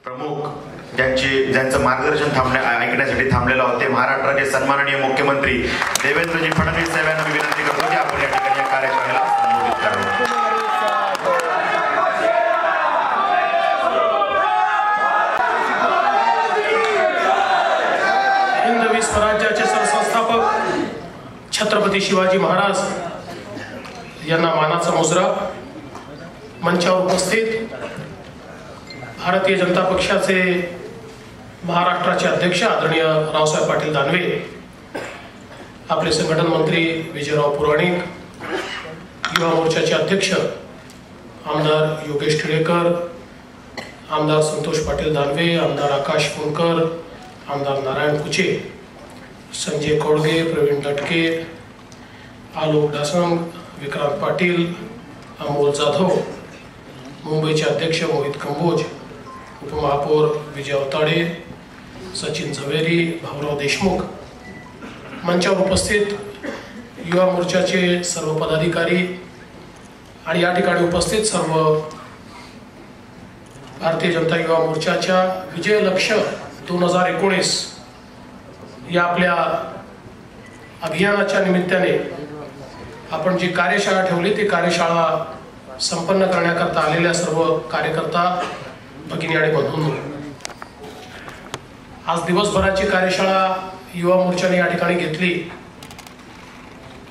प्रमुख ज्यांचं मार्गदर्शन ऐकण्यासाठी थांबलेलं होते महाराष्ट्राचे सन्माननीय मुख्यमंत्री देवेंद्रजी फडणवीस साहेबांना मी विनंती करतो की आपण या ठिकाणी कार्यक्रमाला संबोधित करावं। हिंदवी स्वराज्याचे सरसंस्थापक छत्रपती शिवाजी महाराज यांना मानाचा मुजरा। मंचावर उपस्थित भारतीय जनता पक्षाचे महाराष्ट्राचे अध्यक्ष आदरणीय रावसाहेब पाटील दानवे, आपले संघटन मंत्री विजयराव पुराणिक, युवा मोर्चाचे अध्यक्ष आमदार योगेश टिळेकर, आमदार संतोष पाटील दानवे, आमदार आकाश पुणकर, आमदार नारायण कुचे, संजय कोडगे, प्रवीण दटके, आलोक डासंग, विक्रांत पाटील, अमोल जाधव, मुंबईचे अध्यक्ष मोहित कंबोज, उपमहापौर विजय अवताडे, सचिन झवेरी, भाऊराव देशमुख, मंचावर उपस्थित युवा मोर्चाचे सर्व पदाधिकारी आणि या ठिकाणी उपस्थित सर्व भारतीय जनता युवा मोर्चाच्या विजय लक्ष्य 2019 या आपल्या अभियानाच्या निमित्ताने आपण जी कार्यशाळा ठेवली ती कार्यशाळा संपन्न करण्याकरता आलेल्या सर्व कार्यकर्ता भगिनी आणि बंधूंनो, आज दिवसभराची कार्यशाळा युवा मोर्चाने या ठिकाणी घेतली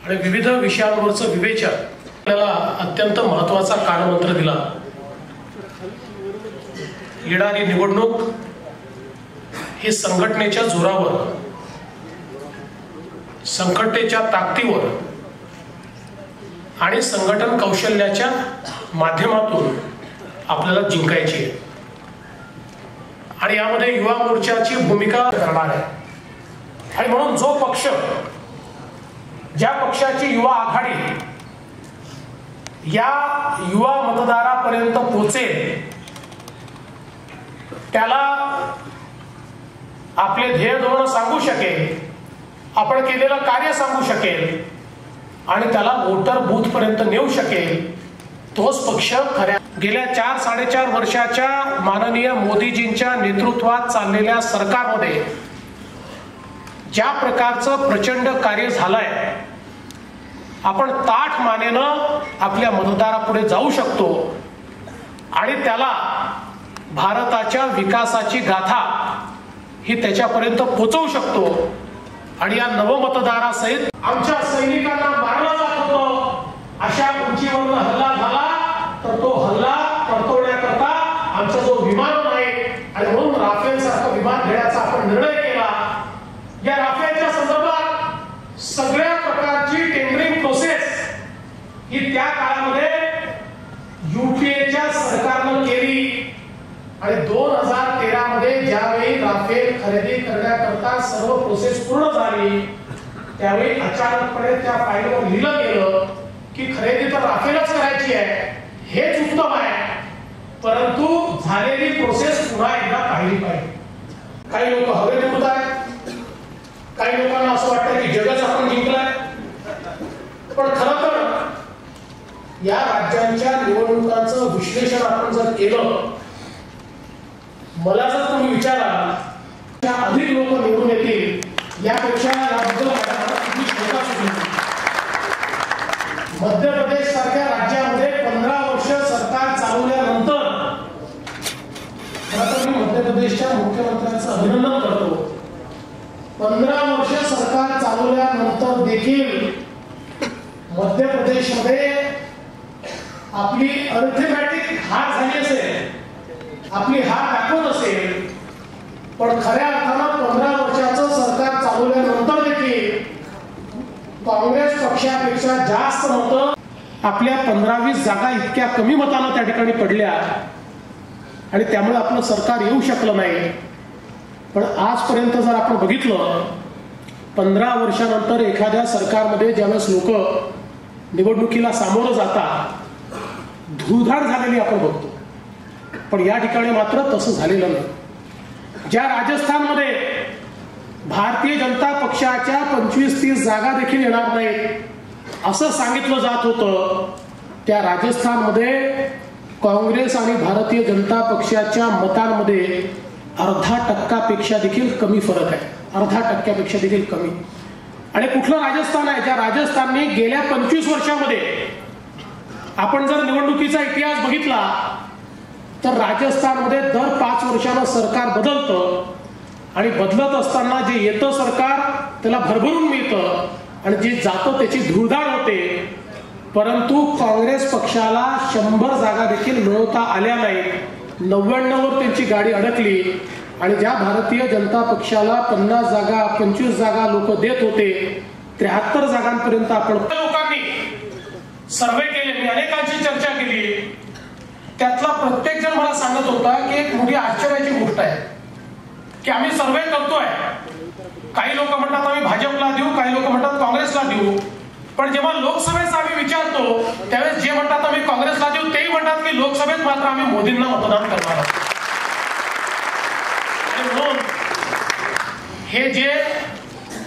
आणि विविध विषयांवरचं विवेचन आपल्याला अत्यंत महत्त्वाचा कानमंत्र दिला। येणारी निवडणूक ही संघटनेच्या जोरावर, संघटनेच्या ताकदीवर आणि संघटन कौशल्याच्या माध्यमातून आपल्याला जिंकायची आहे आणि यामध्ये युवा मोर्चाची भूमिका करणार आहे। आणि म्हणून जो पक्ष, ज्या पक्षाची युवा आघाडी या युवा मतदारापर्यंत पोहोचेल त्याला आपले ध्येय धोरण सांगू शकेल, आपण केलेलं कार्य सांगू शकेल आणि त्याला वोटर बूथ पर्यंत नेऊ शकेल, तोच पक्ष खऱ्या गेल्या 4-4.5 वर्षाच्या माननीय मोदीजींच्या नेतृत्वात चाललेल्या सरकारमध्ये ज्या प्रकारचं प्रचंड कार्य झालंय, आपण ताठ मानेनं आपल्या मतदारापुढे जाऊ शकतो आणि त्याला भारताच्या विकासाची गाथा ही त्याच्यापर्यंत पोहोचवू शकतो आणि या नवमतदारासहित आमच्या सैनिकांना मारलं जात होतं अशा उंचीवरून हल्ला झाला तर तो हल्ला परतवण्याकरता आमचा जो विमान आहे आणि म्हणून राफेल सारखं विमान घेण्याचा आपण निर्णय केला। या राफेलच्या संदर्भात सगळ्या प्रकारची टेंडरिंग प्रोसेस ही त्या काळामध्ये युपीएच्या सरकारनं केली आणि 2013 मध्ये ज्यावेळी राफेल खरेदी करण्याकरता सर्व प्रोसेस पूर्ण झाली त्यावेळी अचानकपणे त्या फाईलवर लिहिलं गेलं की खरेदी तर राफेलच करायची आहे, हेच उत्तम आहे, परंतु झालेली प्रोसेस पुन्हा एकदा पाहिली पाहिजे। काही लोक हवेत उडतात, काही लोकांना असं वाटतं की जगच आपण जिंकलाय, पण खरं तर या राज्यांच्या निवडणुकांचं विश्लेषण आपण जर केलं, मला जर तुम्ही विचाराल त्या अधिक लोक निवडून येतील यापेक्षा याबद्दल किती शंका सुटली। मध्य प्रदेश सारख्या राज्यामध्ये 15 वर्ष सरकार चालवल्यानंतर मी मध्य प्रदेशच्या मुख्यमंत्र्यांचं अभिनंदन करतो। 15 वर्ष सरकार चालवल्यानंतर देखील मध्य प्रदेशमध्ये आपली अर्थमॅटिक हार झाली असेल, आपली हार दाखवत असेल, पण खऱ्या अर्थानं 15 वर्षाचं सरकार चालवल्यानंतर देखील काँग्रेस पक्षापेक्षा जास्त मतं आपल्या 15-20 जागा इतक्या कमी मतानं त्या ठिकाणी पडल्या आणि त्यामुळे आपलं सरकार येऊ शकलं नाही। पण आजपर्यंत जर आपण बघितलं 15 वर्षानंतर एखाद्या सरकारमध्ये ज्यावेळेस लोक निवडणुकीला सामोरं जातात धुळधाड झालेली आपण बघतो, पण या ठिकाणी मात्र तसं झालेलं नाही। ज्या राजस्थानमध्ये भारतीय जनता पक्षाच्या 25-30 जागा देखील येणार नाहीत असं सांगितलं जात होतं, त्या राजस्थानमध्ये काँग्रेस आणि भारतीय जनता पक्षाच्या मतांमध्ये 0.5% देखील कमी फरक आहे, 0.5% देखील कमी. आणि कुठलं राजस्थान आहे ज्या राजस्थानने गेल्या 25 वर्षामध्ये, आपण जर निवडणुकीचा इतिहास बघितला तर राजस्थानमध्ये दर 5 वर्षानं सरकार बदलतं आणि बदलत असताना जे येतं सरकार त्याला भरभरून मिळतं आणि जे जातं त्याची धुळधाड होते. परंतु काँग्रेस पक्षाला 100 जागा देखील मिळवता आल्या नाहीत. 99वर त्यांची गाडी अडकली आणि ज्या भारतीय जनता पक्षाला 50 जागा 25 जागा लोक देत होते, 73 जागांपर्यंत आपण लोकांनी सर्वे केले. मी अनेकांची चर्चा केली. त्यातला प्रत्येक जण मला सांगत होता की एक मोठी आश्चर्याची गोष्ट आहे की आम्ही सर्वे करतोय, काही लोक म्हणतात आम्ही भाजपला देऊ, काही लोक म्हणतात काँग्रेसला देऊ. पण जेव्हा लोकसभेचा आम्ही विचारतो त्यावेळेस जे म्हणतात आम्ही काँग्रेसला देऊ तेही म्हणतात की लोकसभेत मात्र आम्ही मोदींना मतदान करणार आहोत. म्हणून हे जे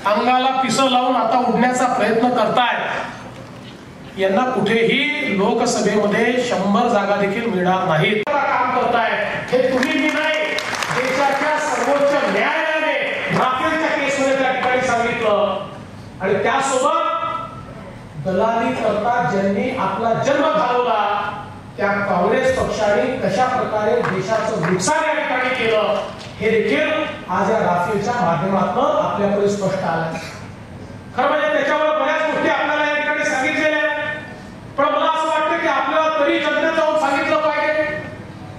अंगाला पिसं लावून आता उडण्याचा प्रयत्न करतायत यांना कुठेही लोकसभेमध्ये 100 जागा देखील मिळणार नाहीत. काम करताय हे तुम्ही मी नाही, देशाच्या सर्वोच्च न्यायालयाने राफेलच्या केसमध्ये त्या ठिकाणी सांगितलं. आणि त्यासोबत दलाली करता ज्यांनी आपला जन्म घालवला त्या काँग्रेस पक्षाने कशा प्रकारे देशाचं नुकसान या ठिकाणी केलं हे देखील आज या राफेलच्या माध्यमातून आपल्याकडे स्पष्ट आलं. खरं म्हणजे त्याच्यावर बऱ्याच गोष्टी आपल्याला या ठिकाणी सांगितलेल्या आहेत, पण मला असं वाटतं की आपल्याला तरी जनतेत जाऊन सांगितलं पाहिजे.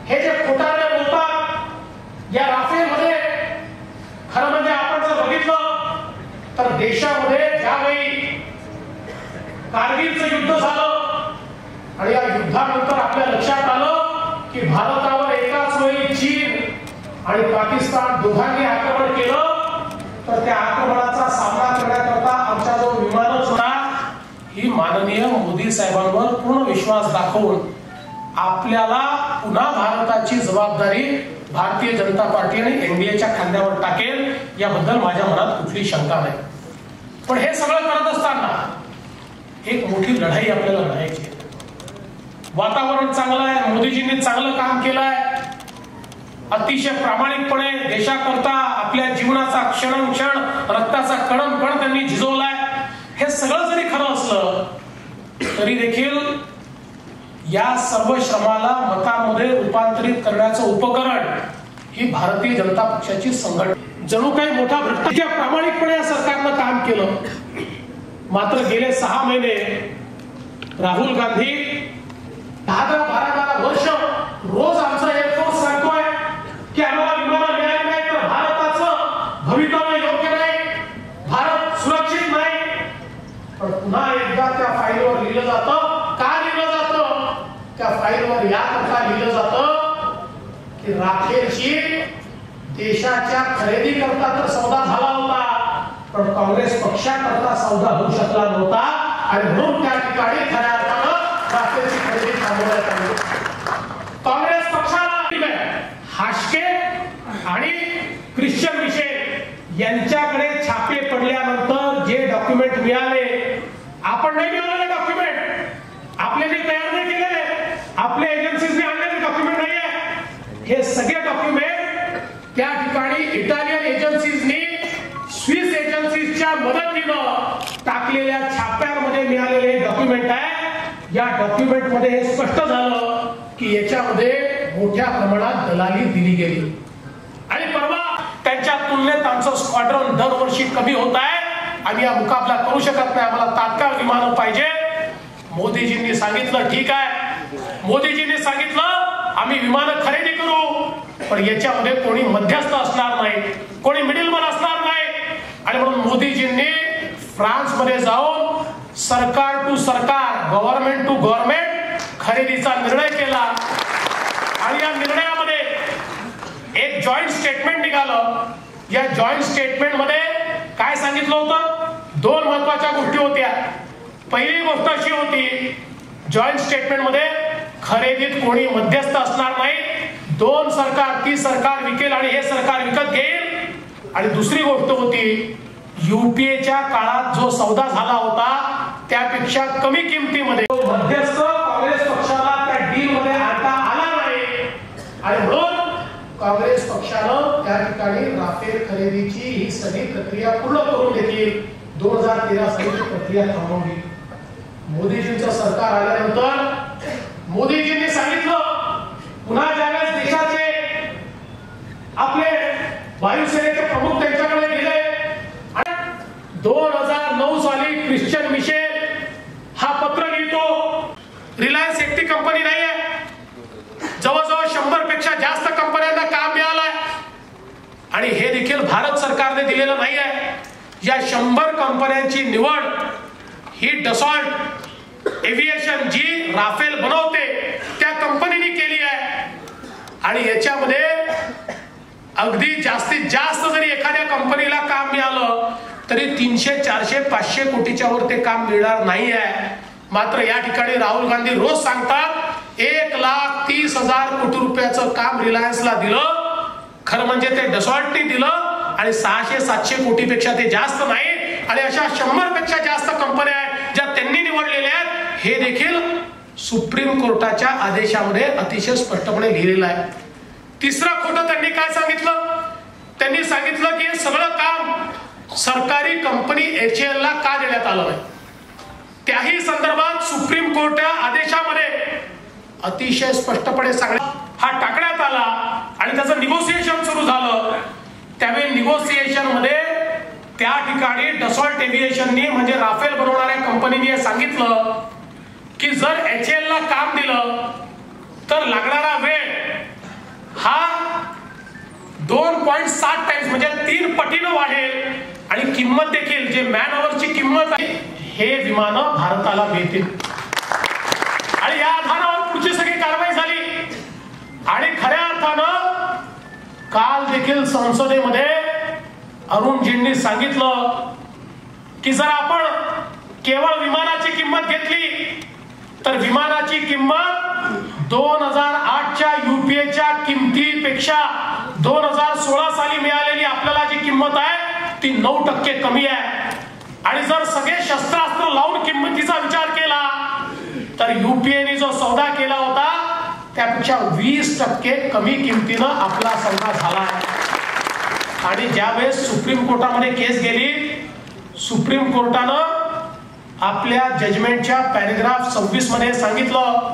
हे जे खोटारडे बोलतात या राफेलमध्ये, खरं म्हणजे आपण जर बघितलं तर देशामध्ये ज्यावेळी कारगिलचं युद्ध झालं आणि या युद्धानंतर आपल्या लक्षात आलं की भारतावर एकाच वेळी चीन आणि पाकिस्तान दोघांनी आक्रमण केलं, तर त्या आक्रमणाचा सामना करण्याकरता आमचा जो विमानच होता ही माननीय मोदी साहेबांवर पूर्ण विश्वास दाखवून आपल्याला पुन्हा भारताची जबाबदारी भारतीय जनता पार्टी आणि एनडीएच्या खांद्यावर टाकेल याबद्दल माझ्या मनात कुठली शंका नाही. पण हे सगळं करत असताना एक मोठी लढाई आपल्याला लढायची. वातावरण चांगलं आहे, मोदीजींनी चांगलं काम केलंय, अतिशय प्रामाणिकपणे देशाकरता आपल्या जीवनाचा क्षण रक्ताचा कण त्यांनी झिजवलाय. हे सगळं जरी खरं असलं तरी देखील या सर्व श्रमाला मतामध्ये रूपांतरित करण्याचं उपकरण ही भारतीय जनता पक्षाची संघटना जणू काही मोठा भ्रष्टाचार प्रामाणिकपणे या सरकारनं काम केलं. मात्र गेले 6 महिने राहुल गांधी 10-12 वर्ष रोज आमचा एअरफोर्स सांगतोय की आम्हाला विमानं मिळाली नाही तर भारताचं भवितव्य योग्य नाही, भारत सुरक्षित नाही. पण पुन्हा एकदा त्या फाईलवर लिहिलं जातं. का लिहिलं जातं? त्या फाईलवर याकरता लिहिलं जातं की राफेलची देशाच्या खरेदी करता तर सौदा झाला होता, पण काँग्रेस पक्षाकरता सौदा होऊ शकला नव्हता आणि म्हणून त्या ठिकाणी खऱ्या अर्थानं राफेलची खरेदी थांबवण्यात आली. काँग्रेस पक्षाला हाशके आणि ख्रिश्चन मिशेल यांच्याकडे छापे पडल्यानंतर जे डॉक्युमेंट मिळाले, आपण नाही मिळवलेले डॉक्युमेंट, आपल्याने तयार नाही केलेले, आपल्या एजन्सीजने आणलेले डॉक्युमेंट नाही आहे. हे सगळे डॉक्युमेंट त्या ठिकाणी इटालियन एजन्सीजनी स्विस एजन्सीजच्या मदतीनं टाकलेल्या छाप्यांमध्ये मिळालेले डॉक्युमेंट आहे. या डॉक्युमेंट मध्ये हे स्पष्ट झालं की याच्यामध्ये मोठ्या प्रमाणात दलाली दिली गेली. आणि परवा त्यांच्या तुलनेत आमचं स्क्वॉड्रन दरवर्षी कमी होत आहे. आम्ही हा मुकाबला करू शकत नाही, आम्हाला तात्काळ विमानं पाहिजे. मोदीजींनी सांगितलं ठीक आहे, मोदीजींनी सांगितलं आम्ही विमानं खरेदी करू, पण याच्यामध्ये कोणी मध्यस्थ असणार नाही, कोणी मिडलमन असणार नाही. आणि म्हणून मोदीजींनी फ्रान्स मध्ये जाऊन सरकार टू सरकार, गव्हर्नमेंट टू गव्हर्नमेंट खरेदीचा निर्णय केला. आणि या निर्णयामध्ये एक जॉईंट स्टेटमेंट निघालं. या जॉईंट स्टेटमेंट मध्ये काय सांगितलं होतं? 2 महत्वाच्या गोष्टी होत्या. पहिली गोष्ट अशी होती, जॉईंट स्टेटमेंट मध्ये खरेदीत कोणी मध्यस्थ असणार नाही, 2 सरकार, ती सरकार विकेल आणि हे सरकार विकत घेईल. आणि दुसरी गोष्ट होती, युपीएच्या काळात जो सौदा झाला होता त्यापेक्षा कमी किमतीमध्ये मध्यस्थ काँग्रेस पक्षाला त्या डील मध्ये आणता काँग्रेस पक्षानं त्या ठिकाणी राफेल खरेदीची ही सगळी प्रक्रिया पूर्ण करून देखील 2013 साली प्रक्रिया थांबवली. मोदीजींचं सरकार आल्यानंतर मोदीजींनी सांगितलं पुन्हा ज्यावेळेस देशाचे आपले वायुसेनेचे प्रमुख त्यांच्याकडे गेले. 2009 साली ख्रिश्चन मिशेल हा पत्र लिहितो. रिलायन्स एकटी कंपनी नाही आहे, जवळजवळ 100 पेक्षा जास्त कंपन्यांना काम मिळालंय आणि हे देखील भारत सरकारने दिलेलं नाही आहे. या 100 कंपन्यांची निवड ही डसॉल्ट एव्हिएशन जी राफेल बनवते त्या कंपनीने केली आहे. आणि याच्यामध्ये अगदी जास्तीत जास्त जरी एखाद्या कंपनीला काम मिळालं तरी 300, 400, 500 कोटीच्या वर ते काम मिळणार नाही आहे. मात्र या ठिकाणी राहुल गांधी रोज सांगतात 1,30,000 कोटी रुपयाचं काम रिलायन्सला दिलं. खरं म्हणजे ते डसॉल्टने दिलं आणि 600-700 कोटीपेक्षा ते जास्त नाही. आणि अशा 100 पेक्षा जास्त कंपन्या आहेत ज्या त्यांनी निवडलेल्या आहेत. हे देखील सुप्रीम कोर्टाच्या आदेशामध्ये अतिशय स्पष्टपणे लिहिलेलं आहे. तिसरं खोटं त्यांनी काय सांगितलं? त्यांनी सांगितलं की हे सगळं काम सरकारी कंपनी HAL ला का देण्यात आलं नाही. त्याही संदर्भात सुप्रीम कोर्ट आदेशामध्ये अतिशय स्पष्टपणे हा टाकण्यात आला आणि त्याचं निगोसिएशन सुरू झालं. त्यावेळी निगोसिएशन मध्ये त्या ठिकाणी डसॉल्ट एव्हिएशननी म्हणजे राफेल बनवणाऱ्या कंपनीने सांगितलं की जर HAL ला काम दिलं तर लागणारा वेळ हा 2.7 टाइम्स म्हणजे 3 पटीनं वाढेल आणि किंमत देखील जे मॅन अवरची किंमत आहे हे विमानं भारताला मिळतील. आणि या आधारावर पुढची सगळी कारवाई झाली. आणि खऱ्या अर्थानं काल देखील संसदेमध्ये अरुणजींनी सांगितलं की जर आपण केवळ विमानाची किंमत घेतली तर विमानाची किंमत 2008च्या UPAच्या किमतीपेक्षा 2016 साली मिळालेली आपल्याला जी किंमत आहे ती 9% कमी आहे. आणि जर सगळे शस्त्रास्त्र लावून किंमतीचा विचार केला तर UPAने जो सौदा केला होता त्यापेक्षा 20% कमी किमतीनं आपला सौदा झाला. आणि ज्यावेळेस सुप्रीम कोर्टामध्ये केस गेली, सुप्रीम कोर्टानं आपल्या जजमेंटच्या पॅरेग्राफ 26 मध्ये सांगितलं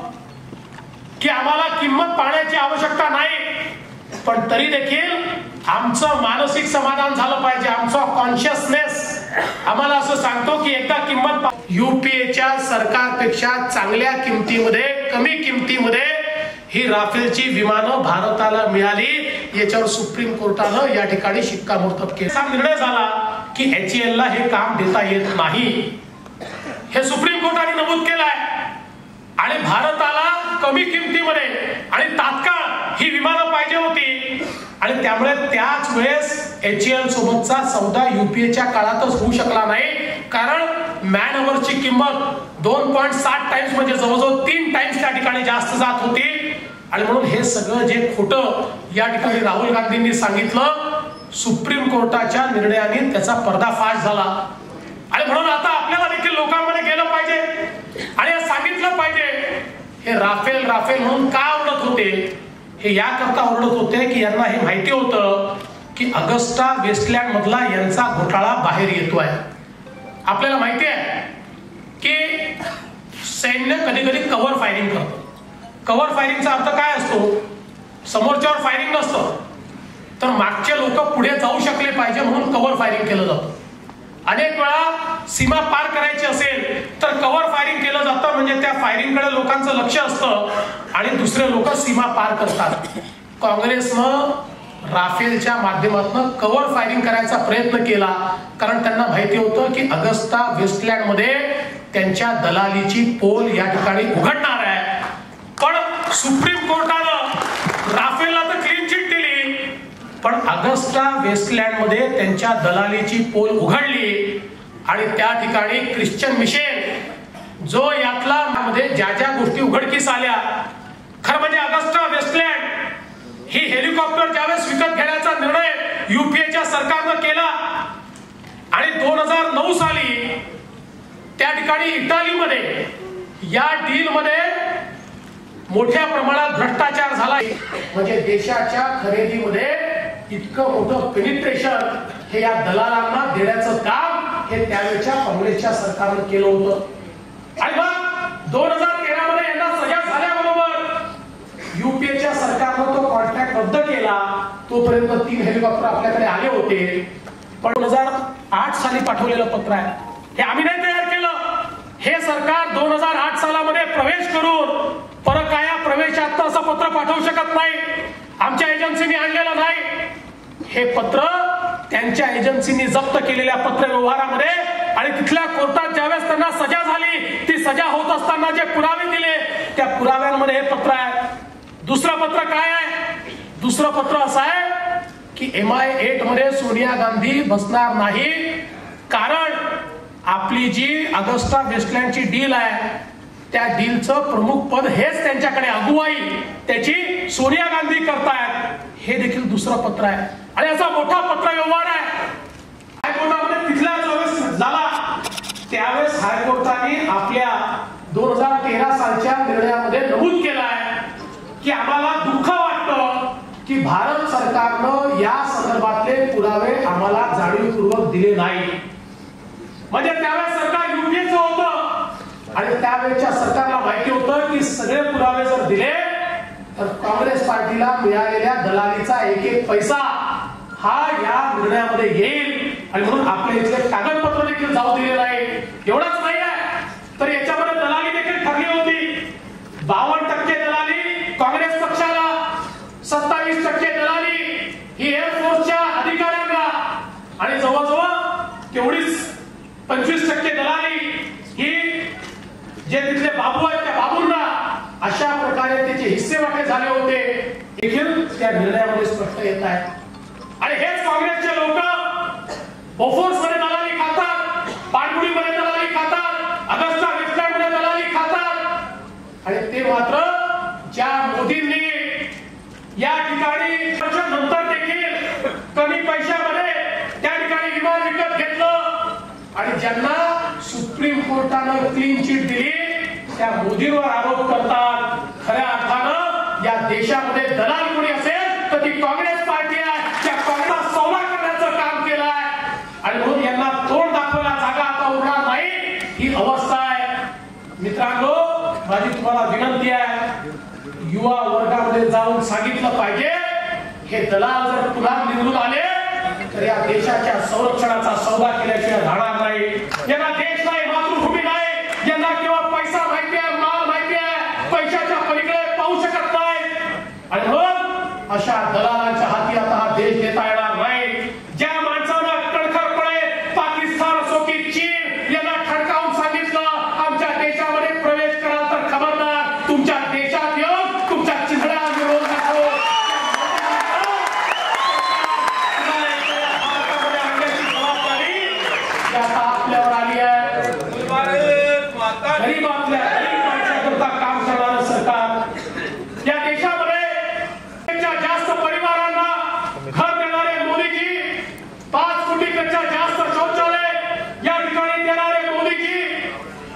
की आम्हाला किंमत पाहण्याची आवश्यकता नाही, पण तरी देखील आमचं मानसिक समाधान झालं पाहिजे. आमचा कॉन्शियसनेस आम्हाला असं सांगतो की एकदा किंमत UPAच्या सरकारपेक्षा चांगल्या किमतीमध्ये, कमी किमतीमध्ये ही राफेलची विमानं भारताला मिळाली. याच्यावर सुप्रीम कोर्टानं या ठिकाणी शिक्कामोर्तब केला. निर्णय झाला की HAL ला हे काम देता येत नाही, हे सुप्रीम कोर्टाने नमूद केलंय. आणि भारताला कमी किमतीमध्ये आणि तात्काळ ही विमानं पाहिजे होती आणि त्यामुळे त्याच वेळेस HAL सोबतचा सौदा UPAच्या काळातच होऊ शकला नाही. कारण मॅन अवरची किंमत 2.7 टाइम्स म्हणजे जवळजवळ 3 टाइम्स त्या ठिकाणी जास्त जात होती. आणि म्हणून हे सगळं जे खोटं या ठिकाणी राहुल गांधींनी सांगितलं, सुप्रीम कोर्टाच्या निर्णयाने त्याचा पर्दाफाश झाला. आणि म्हणून आता आपल्याला देखील लोकांमध्ये गेलं पाहिजे आणि हे सांगितलं पाहिजे हे राफेल राफेल म्हणून का ओरडत होते. हे याकरता ओरडत होते की यांना हे माहिती होतं की अगस्टा वेस्टलँड मधला यांचा घोटाळा बाहेर येतोय. आपल्याला माहिती आहे की सैन्य कधी कधी कव्हर फायरिंग करतं. कव्हर फायरिंगचा अर्थ काय असतो? समोरच्यावर फायरिंग नसतं तर मागचे लोक पुढे जाऊ शकले पाहिजे म्हणून कव्हर फायरिंग केलं जातं. अनेक वेळा सीमा पार करायची असेल तर कव्हर फायरिंग केलं जातं, म्हणजे त्या फायरिंगकडे लोकांचं लक्ष असतं आणि दुसरे लोक सीमा पार करतात. काँग्रेसनं राफेलच्या माध्यमातून कव्हर फायरिंग करायचा प्रयत्न केला कारण त्यांना माहिती होतं की अगस्टा वेस्टलँड मध्ये त्यांच्या दलालीची पोल या ठिकाणी उघडणार आहे. पण सुप्रीम कोर्टानं राफेलला तर क्लीन चिट दिली, पण अगस्टा वेस्टलँड मध्ये त्यांच्या दलालीची पोल उघडली. आणि त्या ठिकाणी ख्रिश्चन मिशेल जो यातला मध्ये ज्या ज्या गोष्टी उघडकीस आल्या, खरं म्हणजे अगस्टा वेस्टलँड ही हेलिकॉप्टर ज्यावेळेस विकत घेण्याचा निर्णय UPAच्या सरकारनं केला आणि 2009 साली त्या ठिकाणी इटालीमध्ये या डील मध्ये मोठ्या प्रमाणात भ्रष्टाचार झाला नाही, म्हणजे देशाच्या खरेदीमध्ये इतकं मोठं पेनिट्रेशन हे या दलालांना देण्याचं काम हे त्यावेळच्या काँग्रेसच्या सरकारनं केलं होतं. आणि मग 2013 मध्ये यांना सजा झाल्याबरोबर युपीएच्या सरकारनं तो कॉन्ट्रॅक्ट रद्द केला. तोपर्यंत 3 हेलिकॉप्टर आपल्याकडे आले होते. पण 2008 साली पाठवलेलं पत्र आहे, हे आम्ही नाही तयार केलं. हे सरकार 2008 सालामध्ये प्रवेश करून परकाया प्रवेशात असं पत्र पाठवू शकत नाही. आमच्या एजन्सीने आणलेलं नाही. हे पत्र त्यांच्या एजन्सीनी जप्त केलेल्या पत्र व्यवहारामध्ये आणि तिथल्या कोर्टात ज्यावेळेस त्यांना सजा झाली, ती सजा होत असताना जे पुरावे दिले त्या पुराव्यांमध्ये हे पत्र आहे. दुसरं पत्र काय आहे? दुसरं पत्र असं आहे की MI8 मध्ये सोनिया गांधी बसणार नाही, कारण आपली जी अगस्टा वेस्टलँडची डील आहे त्या डीलचं प्रमुख पद हेच त्यांच्याकडे, अगुवाई त्याची सोनिया गांधी करतायत. हे देखील दुसरं पत्र आहे. आणि असा मोठा पत्र व्यवहार आहे. हायकोर्टामध्ये तिथल्या ज्यावेळेस झाला त्यावेळेस हायकोर्टाने आपल्या 2013 सालच्या निर्णयामध्ये नमूद केलं आहे की आम्हाला दुःख वाटतं की भारत सरकारनं या संदर्भातले पुरावे आम्हाला जाणीवपूर्वक दिले नाही. म्हणजे त्यावेळेस सरकार युपीएचं होतं आणि त्यावेळेच्या सरकारला माहिती होतं की सगळे पुरावे जर दिले तर काँग्रेस पार्टीला मिळालेल्या दलालीचा एक एक पैसा हा या निर्णयामध्ये येईल. आणि म्हणून आपल्या इथले कागदपत्र देखील जाऊ दिले नाही. एवढंच नाही आहे तर याच्यामध्ये दलाली देखील ठरली होती. 52% दलाली काँग्रेस पक्षाला, 27% दलाली ही एअरफोर्सच्या अधिकाऱ्यांना आणि जवळजवळ तेवढीच 25% दलाली ही जे तिथले बाबू आहेत त्या बाबूंना. अशा प्रकारे त्याचे हिस्से वाटे झाले होते देखील त्या निर्णयामध्ये स्पष्ट येत आहे. आणि हेच काँग्रेसचे लोक बोफोर्स मध्ये दलाली खातात, पाणबुडीमध्ये दलाली खातात, अगस्टा वेस्टलँडमध्ये दलाली खातात. आणि ते मात्र ज्या मोदींनी या ठिकाणी नंतर देखील कमी पैशामध्ये त्या ठिकाणी विमान विकत घेतलं आणि ज्यांना सुप्रीम कोर्टानं क्लीन चिट दिली त्या मोदींवर आरोप करतात. खऱ्या अर्थानं या देशामध्ये दलाल कोणी असेल तर ती काँग्रेस पार्टी आहे. त्या काँग्रेसला सौदा करण्याचं काम केलं आहे आणि म्हणून यांना तोंड दाखवायला जागा आता उरणार नाही, ही अवस्था आहे. मित्रांनो, माझी तुम्हाला विनंती आहे, युवा वर्गामध्ये जाऊन सांगितलं पाहिजे हे दलाल जर पुन्हा निवडून आले तर या देशाच्या संरक्षणाचा सौदा केल्याशिवाय राहणार नाही. यांना देश नाही, मातृभूमी नाही, यांना केवळ पैसा माहिती आहे, माल माहिती आहे, पैशाच्या पलीकडे पाहू शकत नाही. आणि म्हणून अशा दलालांच्या हाती आता हा देश देता येणार नाही. ज्या माणसानं कणखरपणे पाकिस्तान असो की चीन यांना ठणकावून सांगितलं आमच्या देशामध्ये प्रवेश कराल तर खबरदार, तुमच्या देशात येऊन तुमच्या चिंधड्या विरोध दाखव. आपल्यावर आली आहे. गरीब माणसाकरता काम करणारं सरकार. या देशामध्ये जास्त परिवारांना घर देणारे मोदीजी, 5 कोटीपेक्षा जास्त शौचालय या ठिकाणी देणारे मोदीजी,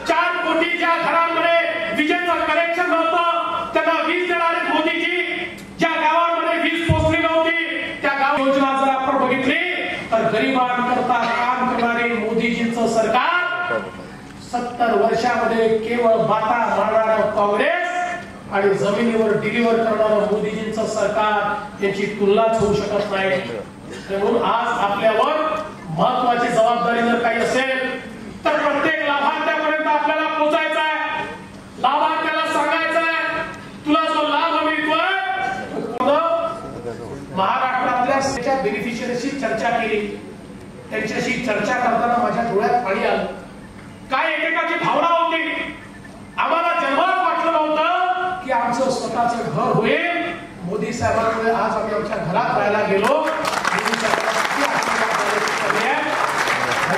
4 कोटी ज्या घरांमध्ये विजेचं कनेक्शन नव्हतं त्यांना वीज देणारे मोदीजी, ज्या गावांमध्ये वीज पोहोचली नव्हती त्या गाव योजना जर आपण बघितली तर गरिबांकरता काम करणारे मोदीजींचं सरकार 70 वर्षामध्ये केवळ बाता मारणारं काँग्रेस आणि जमिनीवर डिलिव्हर करणारं मोदीजींचं सरकार याची तुलनाच होऊ शकत नाही. म्हणून आज आपल्यावर महत्वाची जबाबदारी जर काही असेल तर प्रत्येक लाभार्थ्यापर्यंत आपल्याला पोहोचायचं आहे. लाभार्थ्याला सांगायचं आहे तुला जो लाभ मिळतोय. महाराष्ट्रातल्या बेनिफिशियरीशी चर्चा केली. त्यांच्याशी चर्चा करताना माझ्या डोळ्यात पाणी आलं. काय एकेकाची भावना होती. आम्हाला जन्मात वाटलं नव्हतं की आमचं स्वतःचं घर होईल. मोदी साहेबांमुळे आज आम्ही आमच्या घरात राहायला गेलो.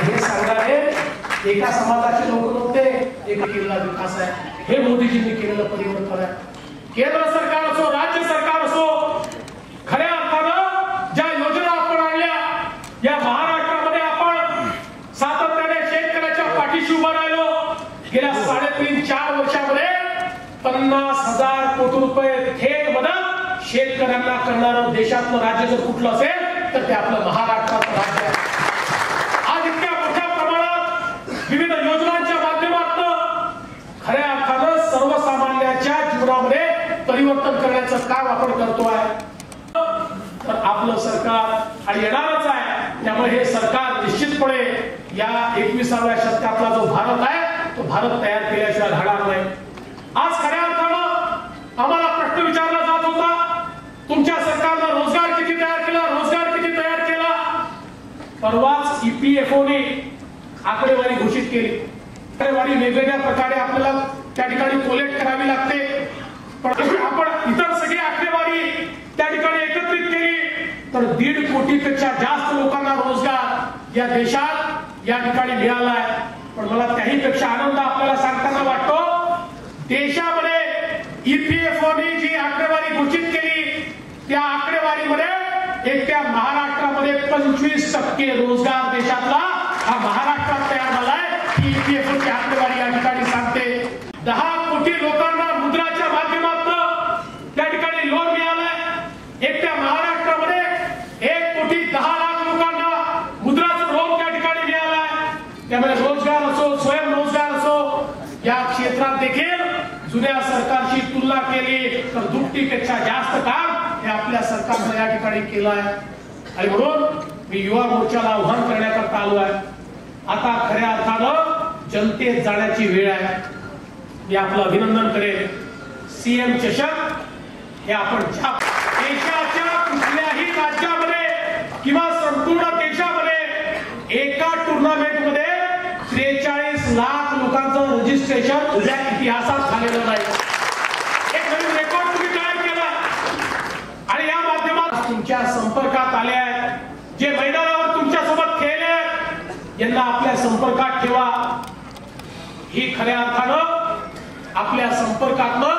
हे सांगणारे एका समाजाचे लोक नव्हते. एक केलेला विकास आहे, हे मोदीजींनी केलेलं परिवर्तन आहे. केंद्र सरकार असो, राज्य सरकार असो, खऱ्या अर्थानं ज्या योजना आपण आणल्या या महाराष्ट्रामध्ये आपण सातत्याने शेतकऱ्याच्या पाठीशी उभं राहिलो. गेल्या 3.5-4 वर्षामध्ये 50,000 कोटी रुपये थेट मदत शेतकऱ्यांना करणारं देशातलं राज्य जर कुठलं असेल तर ते आपलं महाराष्ट्राचं राज्य आहे. आज इतक्या मोठ्या प्रमाणात विविध योजनांच्या माध्यमातून खऱ्या अर्थानं सर्वसामान्यांच्या जीवनामध्ये परिवर्तन करण्याचं काम आपण करतोय. तर आपलं सरकार आणि येणारच आहे. त्यामुळे हे सरकार निश्चितपणे या 21व्या शतकातला जो भारत आहे तो भारत तयार केल्याशिवाय राहणार नाही. आज खऱ्या अर्थानं आम्हाला प्रश्न विचारला जात होता, तुमच्या सरकारनं रोजगार किती तयार केला, रोजगार किती तयार केला. परवाच EPFOने आकडेवारी घोषित केली. आकडेवारी वेगवेगळ्या प्रकारे आपल्याला त्या ठिकाणी कोलेक्ट करावी लागते, पण आपण इतर सगळी आकडेवारी त्या ठिकाणी एकत्रित केली तर 1.5 कोटीपेक्षा जास्त लोकांना रोजगार या देशात या ठिकाणी मिळालाय. पण मला त्याहीपेक्षा आनंद आपल्याला सांगताना वाटतो, देशामध्ये EPFOने जी आकडेवारी घोषित केली त्या आकडेवारीमध्ये एकट्या महाराष्ट्रामध्ये 25% रोजगार देशातला हा महाराष्ट्रात तयार झालाय. EPFOची आकडेवारी या ठिकाणी सांगते. 10 कोटी लोकांना मुद्राच्या माध्यमातून त्या ठिकाणी लोन मिळालंय. एकट्या महाराष्ट्रामध्ये 1,10,00,000 लोकांना मुद्राचं लोन त्या ठिकाणी मिळालंय. त्यामुळे रोजगार असो, स्वयंरोजगार असो, या क्षेत्रात देखील जुन्या सरकारशी तुलना केली तर दुपटीपेक्षा जास्त काम हे आपल्या सरकारनं या ठिकाणी केलं आहे. आणि म्हणून मी युवा मोर्चाला आव्हान करण्याकरता आलो आहे. आता खऱ्या अर्थानं जनतेत जाण्याची वेळ आहे. मी आपलं अभिनंदन करेन. CM चषक हे आपण देशाच्या कुठल्याही राज्यामध्ये किंवा संपूर्ण देशामध्ये एका टुर्नामेंटमध्ये 43 लाख लोकांचं रजिस्ट्रेशन उद्या इतिहासात झालेलं नाही. एक नवीन रेकॉर्ड तुम्ही तयार केला आणि या माध्यमात तुमच्या संपर्कात आले आहेत, जे मैदानावर तुमच्यासोबत खेळले आहेत, यांना आपल्या संपर्कात ठेवा. ही खऱ्या अर्थानं आपल्या संपर्कातनं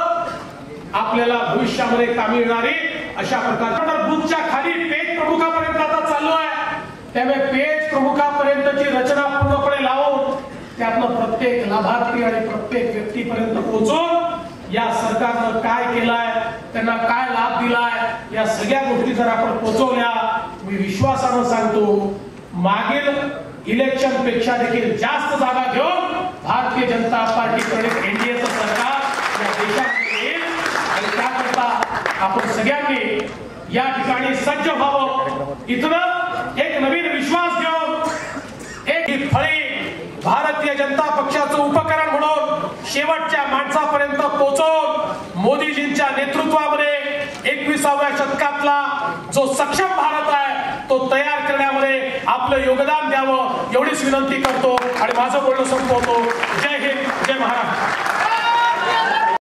आपल्याला भविष्यामध्ये कामी येणारी अशा प्रकारच्या बुकच्या खाली पेज प्रमुखापर्यंत आता चालू आहे. त्यामुळे पेज प्रमुखापर्यंतची रचना पूर्णपणे लावून त्यातनं प्रत्येक लाभार्थी आणि प्रत्येक व्यक्तीपर्यंत पोहोचून या सरकारनं काय केलंय, त्यांना काय लाभ दिलाय, या सगळ्या गोष्टी जर आपण पोहोचवल्या, मी विश्वासानं सांगतो मागील इलेक्शन पेक्षा देखील जास्त जागा घेऊन भारतीय जनता पार्टीकडे NDAचं सरकार या देशात येईल. आणि त्याकरता आपण सगळ्यांनी या ठिकाणी सज्ज व्हावं. इथनं एक नवीन विश्वास घेऊन एक फळी भारतीय जनता पक्षाचं उपकरण म्हणून शेवटच्या माणसापर्यंत पोहोचवून मोदीजींच्या नेतृत्वामध्ये 21व्या शतकातला जो सक्षम भारत आहे तो तयार करण्यामध्ये आपलं योगदान द्यावं एवढीच विनंती करतो आणि माझं बोलणं संपवतो. जय हिंद, जय महाराष्ट्र.